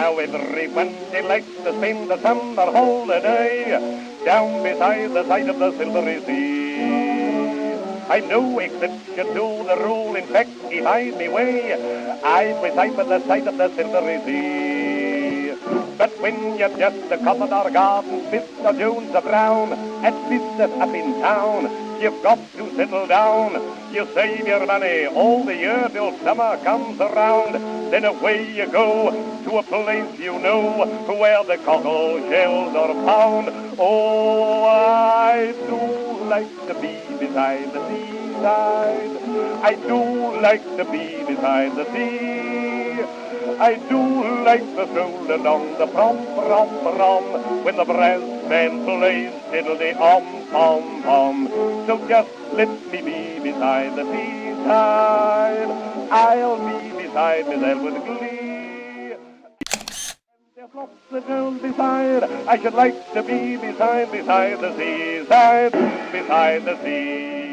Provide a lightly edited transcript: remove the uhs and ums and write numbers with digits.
how everyone delights to spend the summer holiday down beside the side of the silvery sea. I'm no exception to the rule. In fact, if I'd me way, I'd reside by the side of the silvery sea. But when you're just a Commodore Garden, Mr. Jones of Brown, at business up in town, you've got to settle down. You save your money all the year till summer comes around. Then away you go to a place you know where the cockle shells are found. Oh, I do like to be beside the seaside. I do like to be beside the sea. I do like to stroll along the prom, when the brass band plays diddle-de-om-pom-pom. So just let me be beside the seaside. I'll be beside Miss Elwood Glee. There's lots of girls beside. I should like to be beside the seaside, beside the sea.